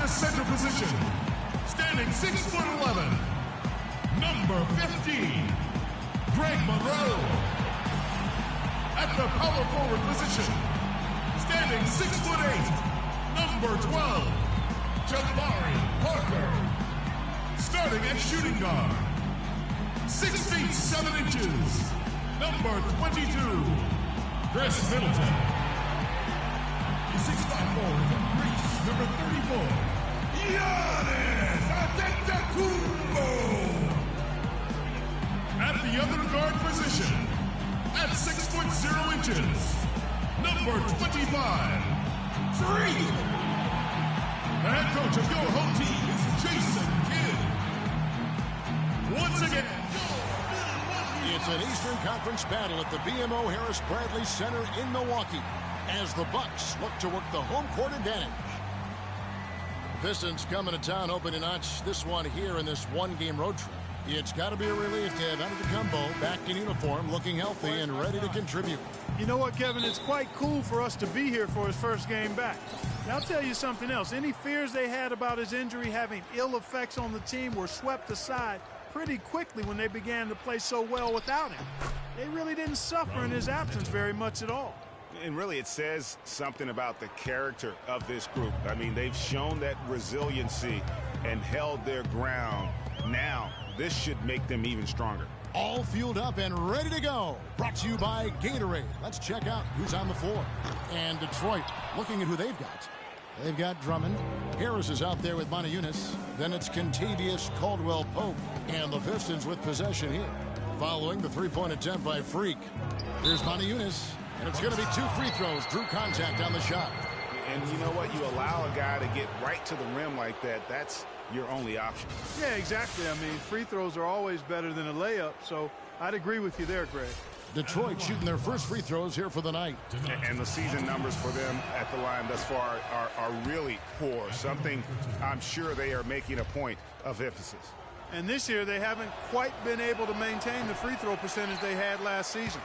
center position, standing 6'11", number 15, Greg Monroe. At the power forward position, standing 6'8", number 12, Jabari Parker. Starting at shooting guard, 6 feet 7 inches, number 22, Chris Middleton. The 6'5" forward from Greece, number 34, Giannis Antetokounmpo. At the other guard position, at 6'0" number 25, Freak. The head coach of your home team is Jason Kidd. Once again, it's an Eastern Conference battle at the BMO Harris Bradley Center in Milwaukee as the Bucks look to work the home court advantage. The Pistons coming to town hoping to notch this one here in this one-game road trip. It's got to be a relief to have Antetokounmpo back in uniform, looking healthy and ready to contribute. You know what, Kevin? It's quite cool for us to be here for his first game back. Now, I'll tell you something else. Any fears they had about his injury having ill effects on the team were swept aside pretty quickly when they began to play so well without him. They really didn't suffer in his absence very much at all. And really, it says something about the character of this group. I mean, they've shown that resiliency and held their ground. Now, this should make them even stronger. All fueled up and ready to go. Brought to you by Gatorade. Let's check out who's on the floor. And Detroit, looking at who they've got. They've got Drummond. Harris is out there with Montejunas. Then it's Kentavious Caldwell-Pope. And the Pistons with possession here. Following the three-point attempt by Freak. Here's Montejunas. And it's going to be 2 free throws. Drew contact on the shot. And you know what? You allow a guy to get right to the rim like that. That's your only option. Yeah, exactly. I mean, free throws are always better than a layup. So I'd agree with you there, Greg. Detroit shooting their first free throws here for the night. And the season numbers for them at the line thus far are really poor. Something I'm sure they are making a point of emphasis. And this year they haven't quite been able to maintain the free throw percentage they had last season.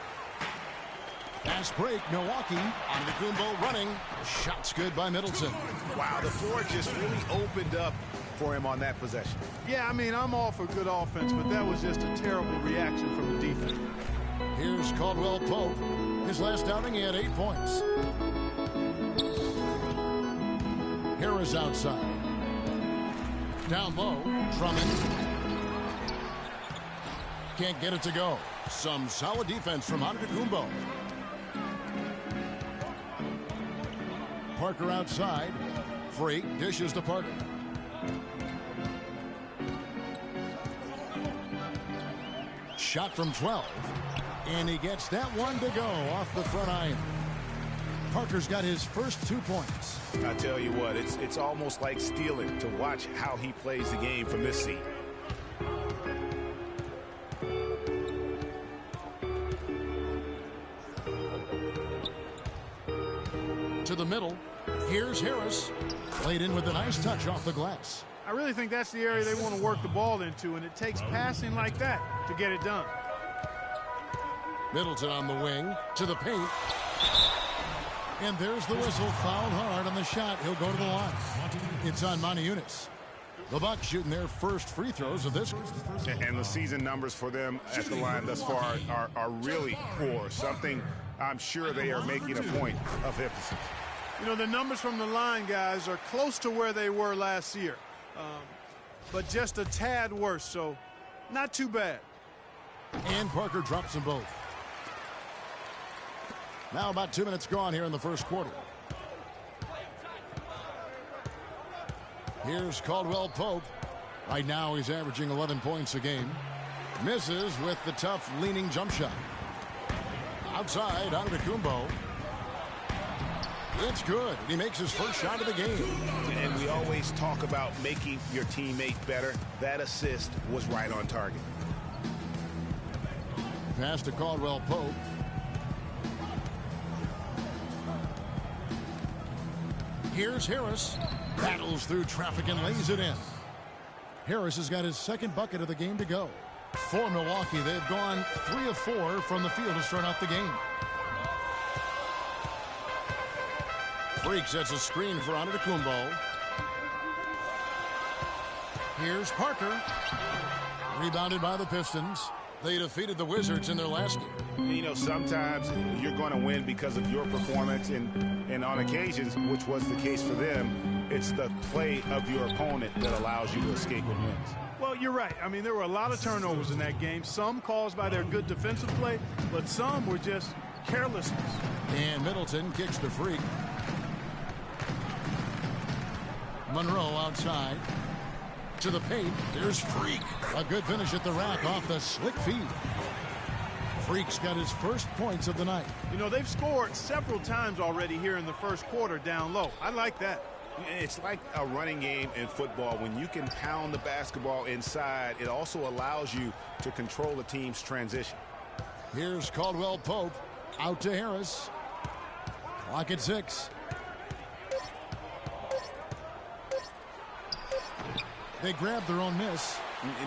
Fast break, Milwaukee. Antetokounmpo running. Shots good by Middleton. Wow, the floor just really opened up for him on that possession. Yeah, I mean, I'm all for good offense, but that was just a terrible reaction from the defense. Here's Caldwell-Pope. His last outing, he had 8 points. Harris outside. Down low, Drummond. Can't get it to go. Some solid defense from Antetokounmpo. Parker outside. Freak dishes to Parker. Shot from 12. And he gets that one to go off the front iron. Parker's got his first 2 points. I tell you what, it's almost like stealing to watch how he plays the game from this seat. To the middle. Here's Harris. Played in with a nice touch off the glass. I really think that's the area they want to work the ball into, and it takes passing like that to get it done. Middleton on the wing. To the paint. And there's the whistle. Fouled hard on the shot. He'll go to the line. It's on Montejunas. The Bucks shooting their first free throws of this. And the season numbers for them at the line thus far are really poor. Something I'm sure they are making a point of emphasis. You know, the numbers from the line, guys, are close to where they were last year. But just a tad worse, so not too bad. And Parker drops them both. Now about 2 minutes gone here in the first quarter. Here's Caldwell-Pope. Right now he's averaging 11 points a game. Misses with the tough leaning jump shot. Outside, Antetokounmpo. It's good. He makes his first shot of the game. And we always talk about making your teammate better. That assist was right on target. Pass to Caldwell-Pope. Here's Harris. Battles through traffic and lays it in. Harris has got his second bucket of the game to go. For Milwaukee, they've gone 3 of 4 from the field to start out the game. Freak sets a screen for Antetokounmpo. Here's Parker. Rebounded by the Pistons. They defeated the Wizards in their last game. You know, sometimes you're going to win because of your performance, and on occasions, which was the case for them, it's the play of your opponent that allows you to escape and wins. Well, you're right. I mean, there were a lot of turnovers in that game, some caused by their good defensive play, but some were just carelessness. And Middleton kicks the Freak. Monroe outside. To the paint. There's Freak. A good finish at the rack off the slick feed. Freak's got his first points of the night. You know, they've scored several times already here in the first quarter down low. I like that. It's like a running game in football. When you can pound the basketball inside, it also allows you to control the team's transition. Here's Caldwell Pope. Out to Harris. Clock at 6. They grab their own miss.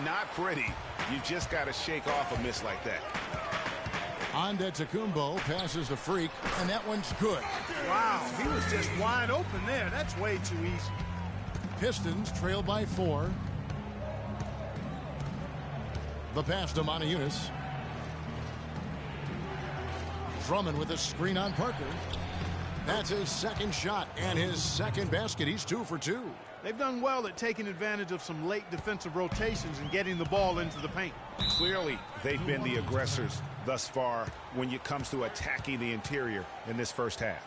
Not pretty. You just got to shake off a miss like that. Antetokounmpo passes the Freak, and that one's good. Wow, he was just wide open there. That's way too easy. Pistons trail by 4. The pass to Moniunas. Drummond with a screen on Parker. That's his second shot and his second basket. He's 2 for 2. They've done well at taking advantage of some late defensive rotations and getting the ball into the paint. Clearly, they've been the aggressors thus far when it comes to attacking the interior in this first half.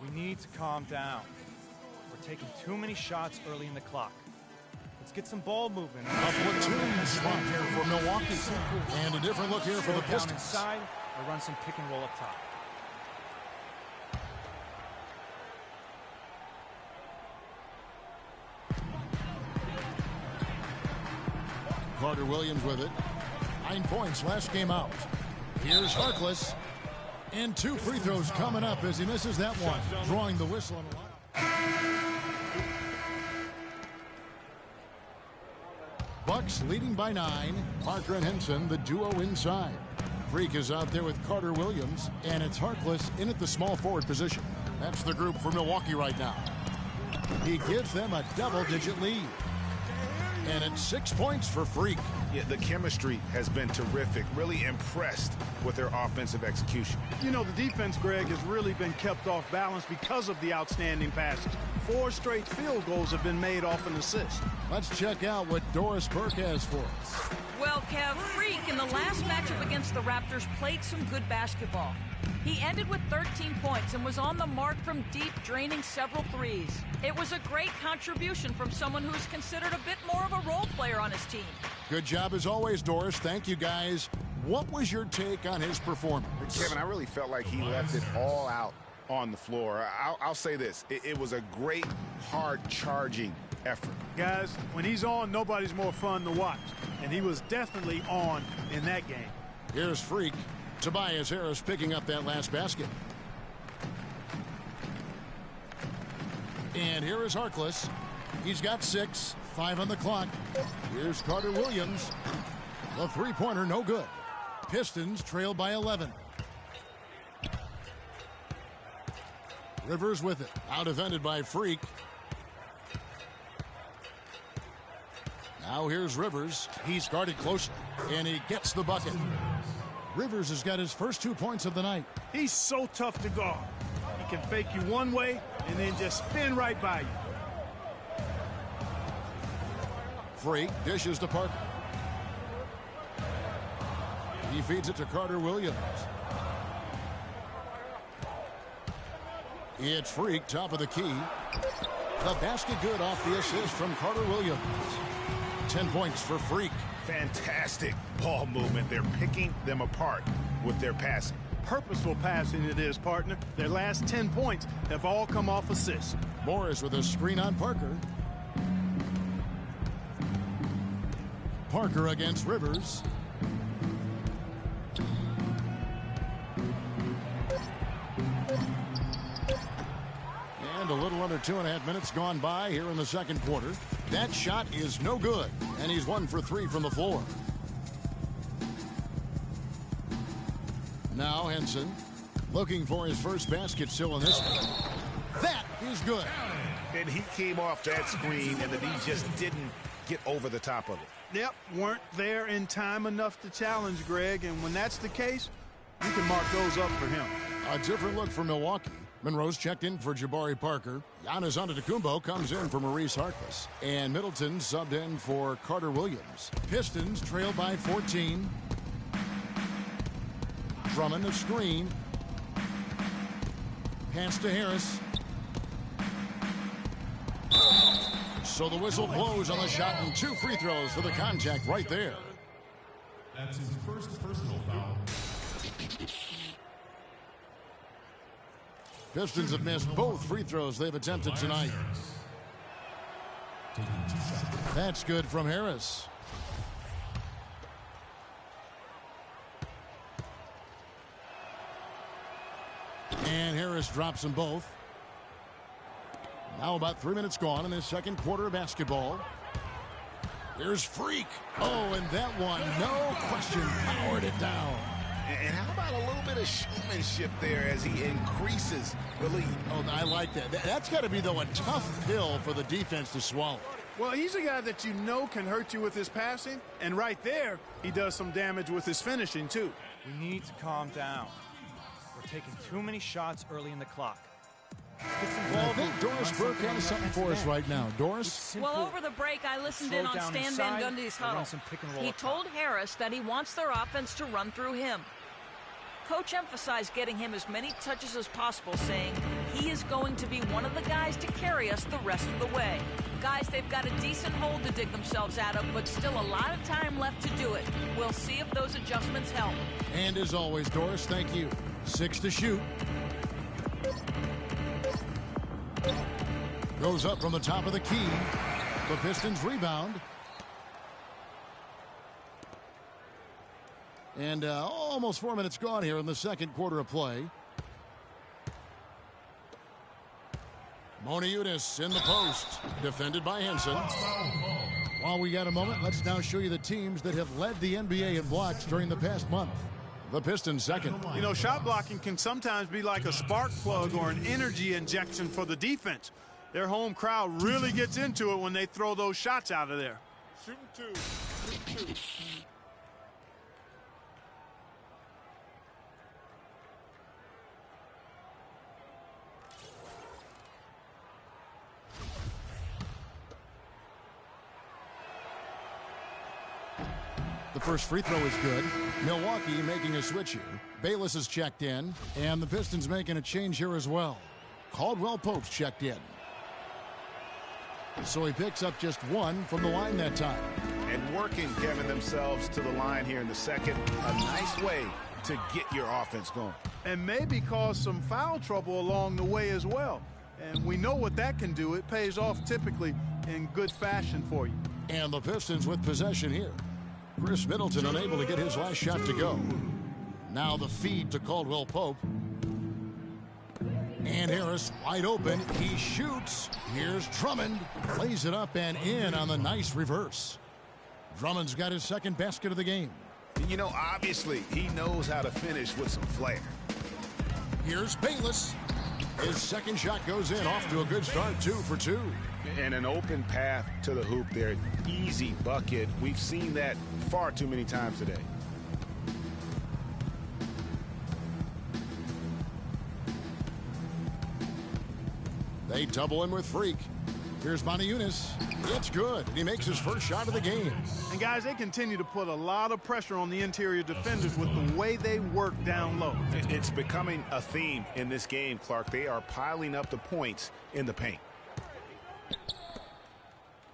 We need to calm down. We're taking too many shots early in the clock. Let's get some ball movement. A platoon swap here for Milwaukee. And a different look here for the Pistons. Down inside or run some pick and roll up top. Carter Williams with it. 9 points last game out. Here's Harkless. And 2 free throws coming up as he misses that one. Drawing the whistle on the line. Bucks leading by 9. Parker and Henson, the duo inside. Freak is out there with Carter Williams, and it's Harkless in at the small forward position. That's the group for Milwaukee right now. He gives them a double-digit lead. And it's 6 points for Freak. Yeah, the chemistry has been terrific. Really impressed with their offensive execution. You know, the defense, Greg, has really been kept off balance because of the outstanding passes. 4 straight field goals have been made off an assist. Let's check out what Doris Burke has for us. Well, Kev, Freak in the last matchup against the Raptors played some good basketball. He ended with 13 points and was on the mark from deep, draining several threes. It was a great contribution from someone who's considered a bit more of a role player on his team. Good job as always, Doris. Thank you, guys. What was your take on his performance? Kevin, I really felt like he left it all out on the floor. I'll say this. It was a great, hard charging effort. Guys, when he's on, nobody's more fun to watch. And he was definitely on in that game. Here's Freak. Tobias Harris picking up that last basket. And here is Harkless. He's got 6, 5 on the clock. Here's Carter Williams. The three-pointer, no good. Pistons trail by 11. Rivers with it. Out defended by Freak. Now here's Rivers. He's guarded closely, and he gets the bucket. Rivers has got his first 2 points of the night. He's so tough to guard. He can fake you one way and then just spin right by you. Freak dishes to Parker. He feeds it to Carter Williams. It's Freak, top of the key. The basket good off the assist from Carter Williams. 10 points for Freak. Fantastic ball movement. They're picking them apart with their passing. Purposeful passing it is, partner. Their last 10 points have all come off assists. Morris with a screen on Parker. Parker against Rivers. And a little under 2.5 minutes gone by here in the second quarter. That shot is no good, and he's 1 for 3 from the floor. Now Henson Looking for his first basket still in this one. That is good. And he came off that screen, and the D just didn't get over the top of it. Yep, weren't there in time enough to challenge Greg, and when that's the case, you can mark those up for him. A different look for Milwaukee. Monroe's checked in for Jabari Parker. Giannis Antetokounmpo comes in for Maurice Harkless. And Middleton subbed in for Carter Williams. Pistons trail by 14. Drummond a screen. Pass to Harris. So the whistle blows on the shot and 2 free throws for the contact right there. That's his first personal foul. Pistons have missed both free throws they've attempted tonight. That's good from Harris. And Harris drops them both. Now about 3 minutes gone in this second quarter of basketball. Here's Freak. Oh, and that one, no question, powered it down. And how about a little bit of showmanship there as he increases the lead? Oh, I like that. That's got to be, though, a tough pill for the defense to swallow. Well, he's a guy that you know can hurt you with his passing, and right there, he does some damage with his finishing, too. We need to calm down. We're taking too many shots early in the clock. Let's get some ball I think Doris Burke has something for us right now. Doris? Well, over the break, I listened in on Stan Van Gundy's huddle. He told Harris that he wants their offense to run through him. Coach emphasized getting him as many touches as possible, saying he is going to be one of the guys to carry us the rest of the way. Guys, they've got a decent hole to dig themselves out of, but still a lot of time left to do it. We'll see if those adjustments help. And as always, Doris, thank you. 6 to shoot. Goes up from the top of the key. The Pistons rebound. And almost 4 minutes gone here in the second quarter of play. Moniutis in the post. Defended by Henson. While we got a moment, let's now show you the teams that have led the NBA in blocks during the past month. The Pistons second. You know, shot blocking can sometimes be like a spark plug or an energy injection for the defense. Their home crowd really gets into it when they throw those shots out of there. Shooting two. Shooting two. The first free throw is good. Milwaukee making a switch here. Bayless is checked in, and the Pistons making a change here as well. Caldwell Pope's checked in. So he picks up just 1 from the line that time. And working, Kevin, themselves to the line here in the second. A nice way to get your offense going. And maybe cause some foul trouble along the way as well. And we know what that can do. It pays off typically in good fashion for you. And the Pistons with possession here. Chris Middleton unable to get his last shot to go. Now the feed to Caldwell Pope. And Harris wide open. He shoots. Here's Drummond. Plays it up and in on the nice reverse. Drummond's got his second basket of the game. You know, obviously, he knows how to finish with some flair. Here's Bayless. His second shot goes in, off to a good start, 2 for 2. And an open path to the hoop there. Easy bucket. We've seen that far too many times today. They double him with Freak. Here's Moniutis. It's good. He makes his first shot of the game. And guys, they continue to put a lot of pressure on the interior defenders with the way they work down low. It's becoming a theme in this game, Clark. They are piling up the points in the paint.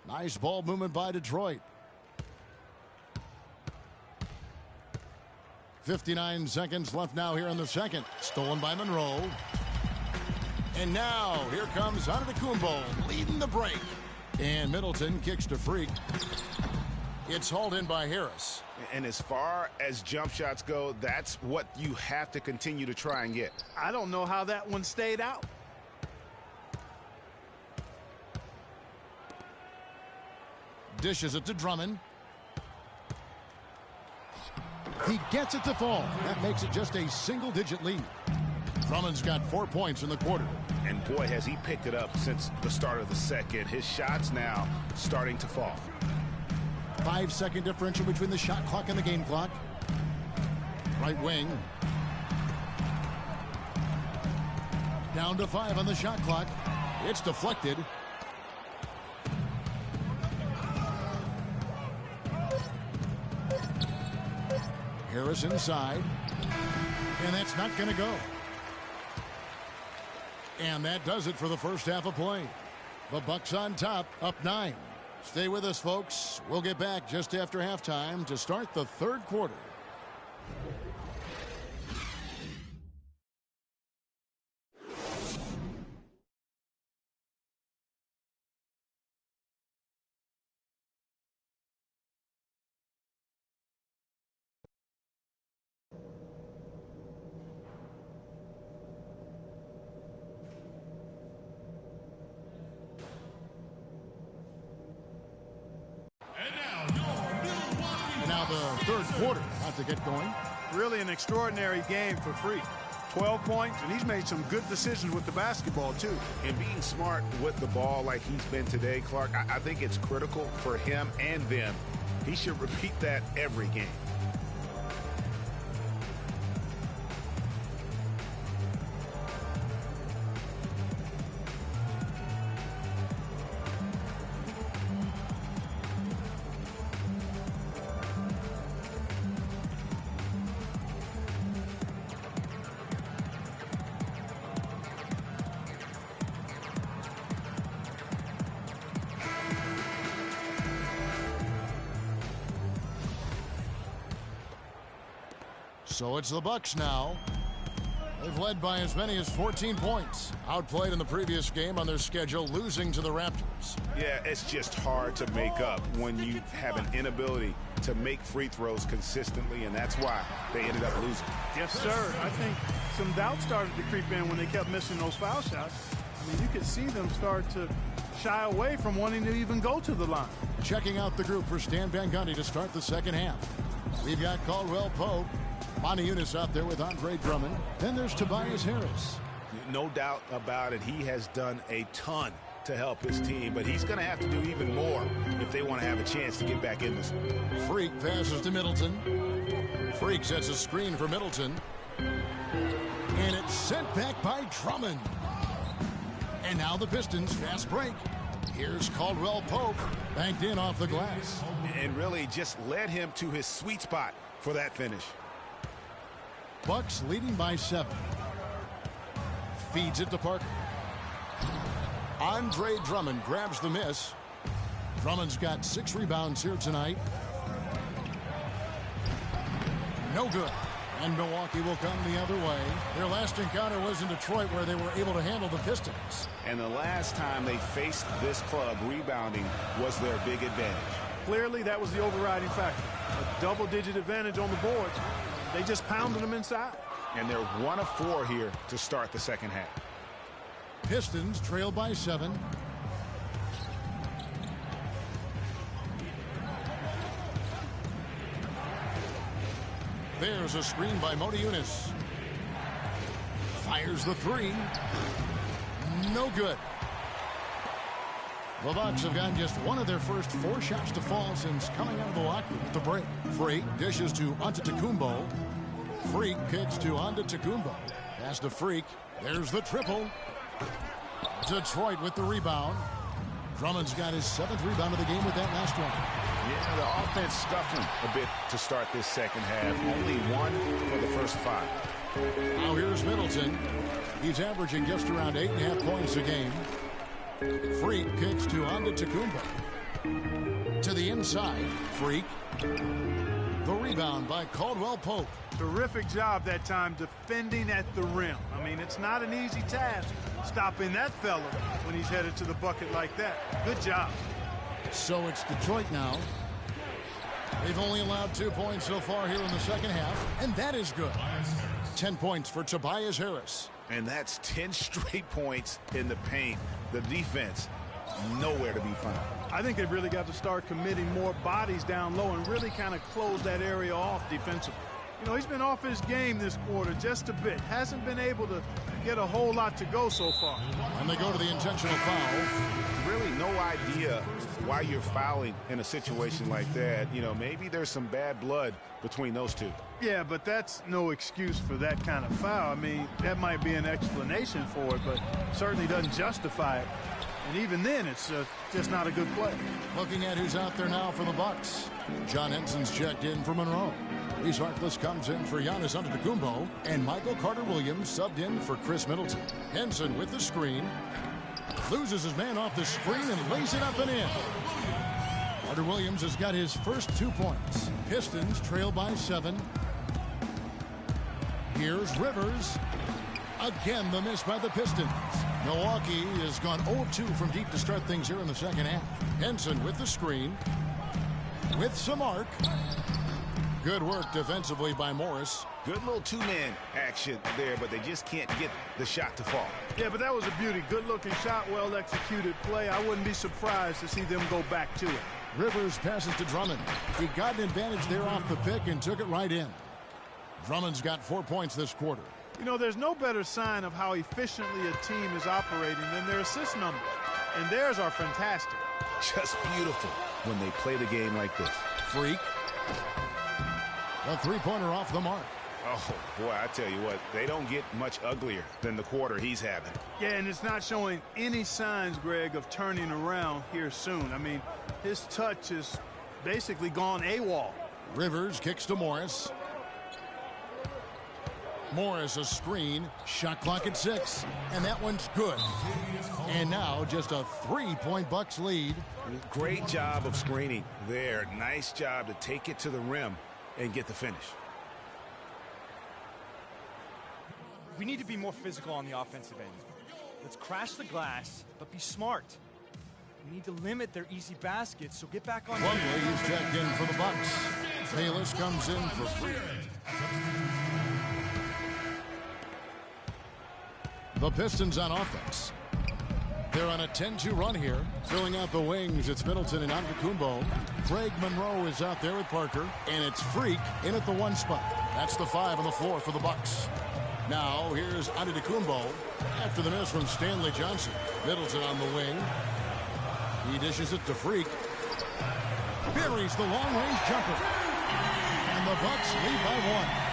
Nice ball movement by Detroit. 59 seconds left now here in the second. Stolen by Monroe. And now here comes Antetokounmpo leading the break. And Middleton kicks to Freak. It's hauled in by Harris. And as far as jump shots go, that's what you have to continue to try and get. I don't know how that one stayed out. Dishes it to Drummond. He gets it to fall. That makes it just a single-digit lead. Drummond's got 4 points in the quarter. And boy, has he picked it up since the start of the second. His shots now starting to fall. 5-second differential between the shot clock and the game clock. Right wing. Down to 5 on the shot clock. It's deflected. Harris inside. And that's not going to go. And that does it for the first half of play. The Bucks on top, up 9. Stay with us, folks. We'll get back just after halftime to start the third quarter. The third quarter about to get going. Really an extraordinary game for Freak. 12 points, and he's made some good decisions with the basketball, too. And being smart with the ball like he's been today, Clark, I think it's critical for him and them. He should repeat that every game. So it's the Bucks now. They've led by as many as 14 points. Outplayed in the previous game on their schedule, losing to the Raptors. Yeah, it's just hard to make up when you have an inability to make free throws consistently, and that's why they ended up losing. Yes, sir. I think some doubt started to creep in when they kept missing those foul shots. I mean, you could see them start to shy away from wanting to even go to the line. Checking out the group for Stan Van Gundy to start the second half. We've got Caldwell Pope. Monty Eunice out there with Andre Drummond. Then there's Tobias Harris. No doubt about it. He has done a ton to help his team, but he's going to have to do even more if they want to have a chance to get back in this. Freak passes to Middleton. Freak sets a screen for Middleton. And it's sent back by Drummond. And now the Pistons fast break. Here's Caldwell Pope, banked in off the glass. And really just led him to his sweet spot for that finish. Bucks leading by 7. Feeds it to Parker. Andre Drummond grabs the miss. Drummond's got 6 rebounds here tonight. No good. And Milwaukee will come the other way. Their last encounter was in Detroit, where they were able to handle the Pistons. And the last time they faced this club, rebounding was their big advantage. Clearly, that was the overriding factor. A double-digit advantage on the boards. They just pounded them inside. And they're 1 of 4 here to start the second half. Pistons trail by 7. There's a screen by Monty Eunice. Fires the 3. No good. The Bucks have gotten just one of their first 4 shots to fall since coming out of the locker room at the break. Freak dishes to Antetokounmpo. Freak kicks to Antetokounmpo. Pass to Freak. There's the triple. Detroit with the rebound. Drummond's got his 7th rebound of the game with that last one. Yeah, the offense scuffling a bit to start this second half. Only 1 for the first 5. Now here's Middleton. He's averaging just around 8.5 points a game. Freak kicks to Antetokounmpo. To the inside. Freak. The rebound by Caldwell Pope. Terrific job that time defending at the rim. I mean, it's not an easy task stopping that fella when he's headed to the bucket like that. Good job. So it's Detroit now. They've only allowed 2 points so far here in the second half, and that is good. 10 points for Tobias Harris. And that's 10 straight points in the paint. The defense, nowhere to be found. I think they've really got to start committing more bodies down low and really kind of close that area off defensively. You know, he's been off his game this quarter just a bit. Hasn't been able to get a whole lot to go so far. And they go to the intentional foul. Really no idea why you're fouling in a situation like that. You know, maybe there's some bad blood between those two. Yeah, but that's no excuse for that kind of foul. I mean, that might be an explanation for it, but certainly doesn't justify it. And even then, it's just not a good play. Looking at who's out there now for the Bucks. John Henson's checked in for Monroe. Reese Harkless comes in for Giannis Antetokounmpo, and Michael Carter-Williams subbed in for Chris Middleton. Henson with the screen. Loses his man off the screen and lays it up and in. Carter-Williams has got his first 2 points. Pistons trail by 7. Here's Rivers. Again, the miss by the Pistons. Milwaukee has gone 0-2 from deep to start things here in the second half. Henson with the screen. With some arc. Good work defensively by Morris. Good little two-man action there, but they just can't get the shot to fall. Yeah, but that was a beauty. Good-looking shot, well-executed play. I wouldn't be surprised to see them go back to it. Rivers passes to Drummond. He got an advantage there off the pick and took it right in. Drummond's got 4 points this quarter. You know, there's no better sign of how efficiently a team is operating than their assist numbers. And theirs are fantastic. Just beautiful when they play the game like this. Freak. A three-pointer off the mark. Oh, boy, I tell you what, they don't get much uglier than the quarter he's having. Yeah, and it's not showing any signs, Greg, of turning around here soon. I mean, his touch is basically gone AWOL. Rivers kicks to Morris. Morris a screen. Shot clock at 6. And that one's good. And now just a 3-point Bucks lead. Great job of screening there. Nice job to take it to the rim and get the finish. We need to be more physical on the offensive end. Let's crash the glass, but be smart. We need to limit their easy baskets, so get back on. Plumlee is checked in for the Bucks. Bayless comes in for free. The Pistons on offense. They're on a 10-2 run here. Filling out the wings, it's Middleton and Antetokounmpo. Craig Monroe is out there with Parker. And it's Freak in at the 1 spot. That's the 5 on the floor for the Bucks. Now, here's Antetokounmpo after the miss from Stanley Johnson. Middleton on the wing. He dishes it to Freak. Buries the long-range jumper. And the Bucks lead by 1.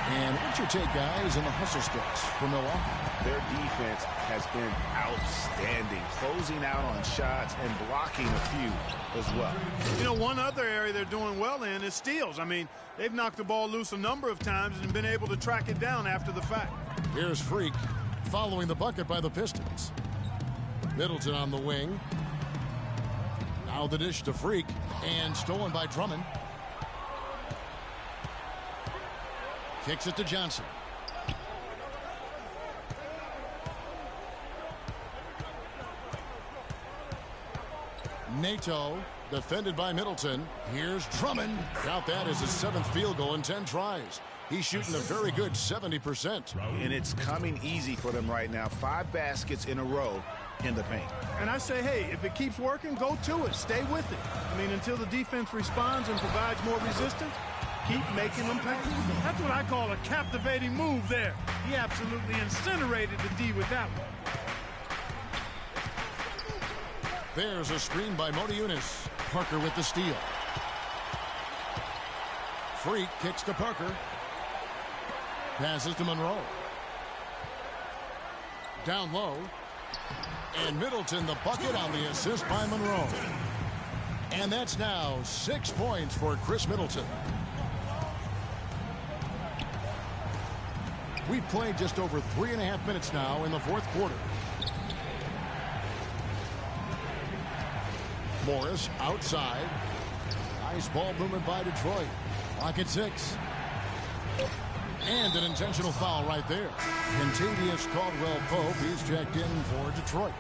And what's your take, guys, in the hustle sticks for Milwaukee? Their defense has been outstanding, closing out on shots and blocking a few as well. You know, one other area they're doing well in is steals. I mean, they've knocked the ball loose a number of times and been able to track it down after the fact. Here's Freak following the bucket by the Pistons. Middleton on the wing. Now the dish to Freak and stolen by Drummond. Kicks it to Johnson. Nato defended by Middleton. Here's Drummond. Count that as his 7th field goal in 10 tries. He's shooting a very good 70%. And it's coming easy for them right now. 5 baskets in a row in the paint. And I say, hey, if it keeps working, go to it. Stay with it. I mean, until the defense responds and provides more resistance, keep making them pay. That's what I call a captivating move there. He absolutely incinerated the D with that one. There's a screen by Motiejunas. Parker with the steal. Freak kicks to Parker. Passes to Monroe. Down low. And Middleton the bucket on the assist by Monroe. And that's now 6 points for Chris Middleton. We've played just over 3.5 minutes now in the 4th quarter. Morris outside. Nice ball movement by Detroit. Clock at 6. And an intentional foul right there. Kentavious Caldwell-Pope, he's checked in for Detroit.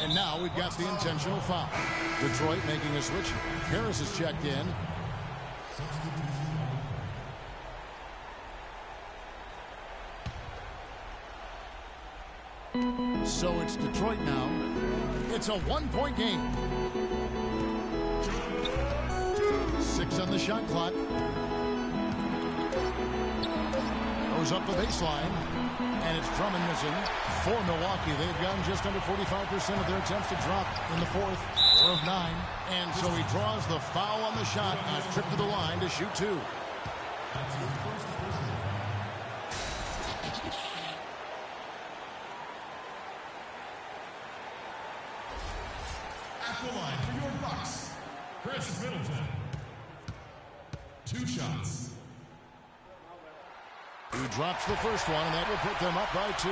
And now we've got the intentional foul. Detroit making a switch. Harris is checked in. So it's Detroit now. It's a one-point game. 6 on the shot clock. Goes up the baseline. And it's Drummond missing for Milwaukee. They've gotten just under 45% of their attempts to drop in the fourth. 4 of 9. And so he draws the foul on the shot. A trip to the line to shoot 2. At the line for your Bucks, Chris Middleton. 2 shots. He drops the first one, and that will put them up by 2.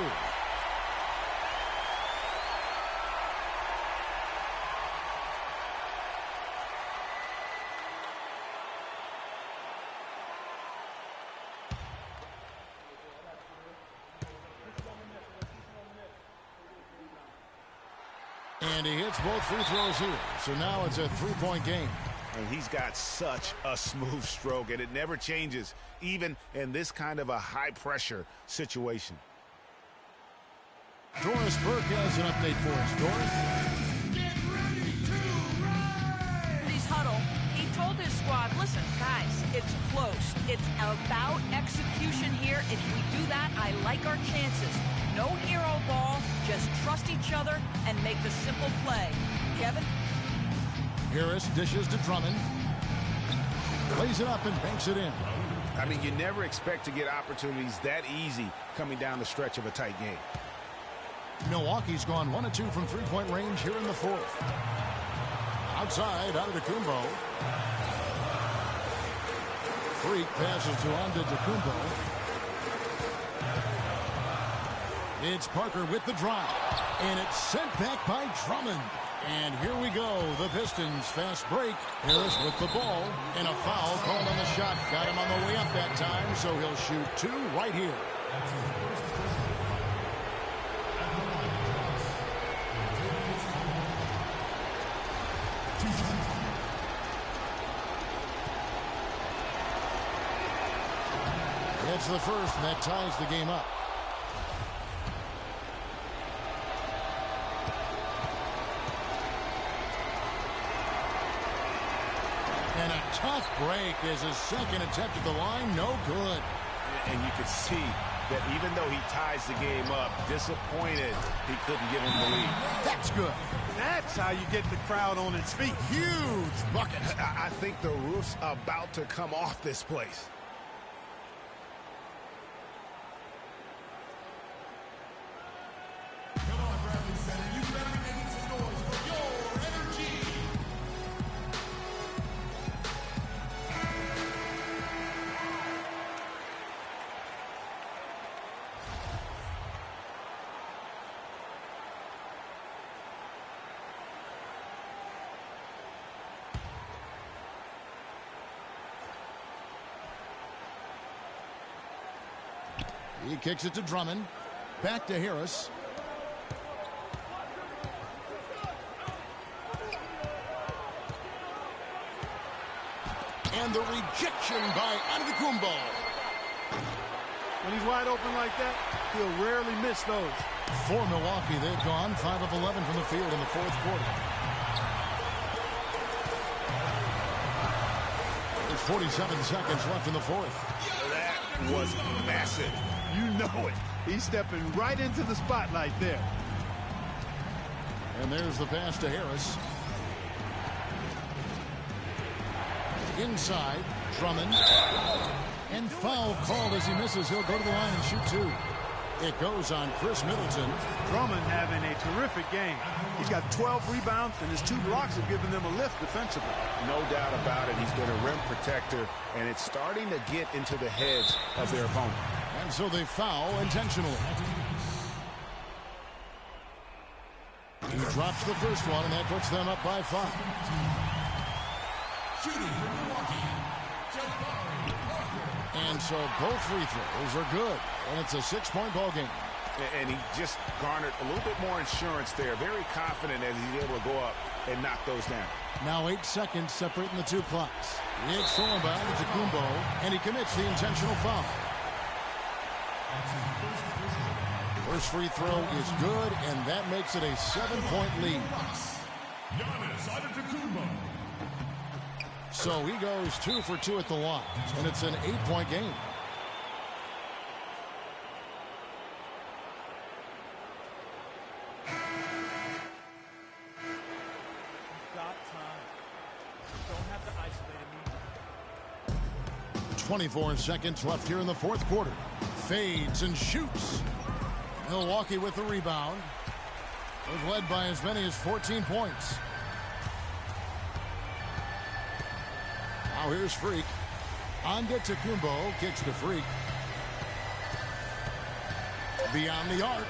And he hits both free throws here. So now it's a 3-point game. And he's got such a smooth stroke, and it never changes, even in this kind of a high-pressure situation. Doris Burke has an update for us. Doris? Get ready to ride! His huddle, he told his squad, listen, guys, it's close. It's about execution here. If we do that, I like our chances. No hero ball, just trust each other and make the simple play. Kevin? Harris dishes to Drummond. Plays it up and banks it in. I mean, you never expect to get opportunities that easy coming down the stretch of a tight game. Milwaukee's gone 1 of 2 from 3-point range here in the fourth. Outside, out of Antetokounmpo. Freak passes to Antetokounmpo. It's Parker with the drive. And it's sent back by Drummond. And here we go, the Pistons fast break. Harris with the ball, and a foul called on the shot. Got him on the way up that time, so he'll shoot 2 right here. That's the first, and that ties the game up. And a tough break is his second attempt at the line. No good. And you can see that even though he ties the game up, disappointed he couldn't give him the lead. That's good. That's how you get the crowd on its feet. Huge bucket. I think the roof's about to come off this place. Come on, Bradley Center. You better be making some noise for your energy. He kicks it to Drummond. Back to Harris. And the rejection by Antetokounmpo. When he's wide open like that, he'll rarely miss those. For Milwaukee, they've gone 5 of 11 from the field in the fourth quarter. There's 47 seconds left in the fourth. That was massive. You know it. He's stepping right into the spotlight there. And there's the pass to Harris. Inside, Drummond. And foul called as he misses. He'll go to the line and shoot 2. It goes on Chris Middleton. Drummond having a terrific game. He's got 12 rebounds, and his 2 blocks have given them a lift defensively. No doubt about it. He's been a rim protector, and it's starting to get into the heads of their opponent. And so they foul intentionally. He drops the first one, and that puts them up by 5. Shooting for Milwaukee, Jabari Parker. And so both free throws are good. And it's a 6-point ball game. And he just garnered a little bit more insurance there. Very confident as he's able to go up and knock those down. Now 8 seconds separating the 2 clocks. It's stolen by Antetokounmpo, and he commits the intentional foul. First free throw is good, and that makes it a 7-point lead. Giannis Antetokounmpo. So he goes 2 for 2 at the line, and it's an 8-point game. Got time. Don't have to isolate him. 24 seconds left here in the fourth quarter. Fades and shoots. Milwaukee with the rebound. They've led by as many as 14 points. Now here's Freak. Antetokounmpo kicks to Freak. Beyond the arc.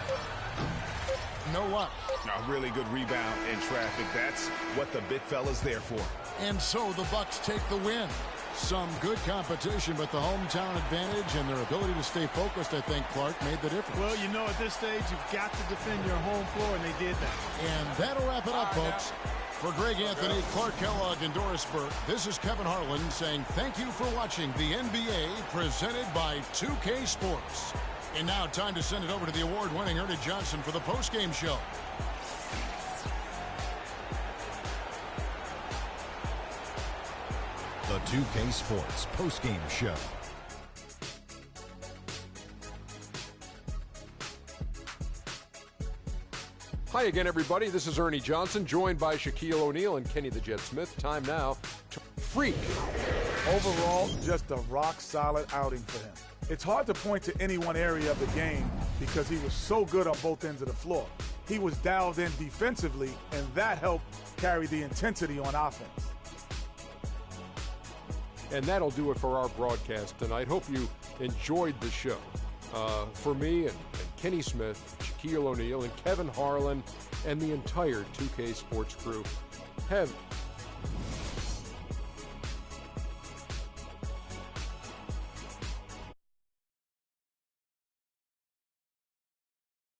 No luck. A really good rebound in traffic. That's what the big fella's there for. And so the Bucks take the win. Some good competition, but the hometown advantage and their ability to stay focused, I think, Clark, made the difference. Well, you know, at this stage, you've got to defend your home floor, and they did that. And that'll wrap it up, folks. For Greg Anthony, Clark Kellogg, and Doris Burke, this is Kevin Harlan saying thank you for watching the NBA presented by 2K Sports. And now time to send it over to the award-winning Ernie Johnson for the postgame show. The 2K Sports postgame show. Hi again, everybody. This is Ernie Johnson, joined by Shaquille O'Neal and Kenny the Jet Smith. Time now to Freak. Overall, just a rock-solid outing for him. It's hard to point to any one area of the game because he was so good on both ends of the floor. He was dialed in defensively, and that helped carry the intensity on offense. And that'll do it for our broadcast tonight. Hope you enjoyed the show. For me and Kenny Smith, Shaquille O'Neal, and Kevin Harlan, and the entire 2K Sports crew, have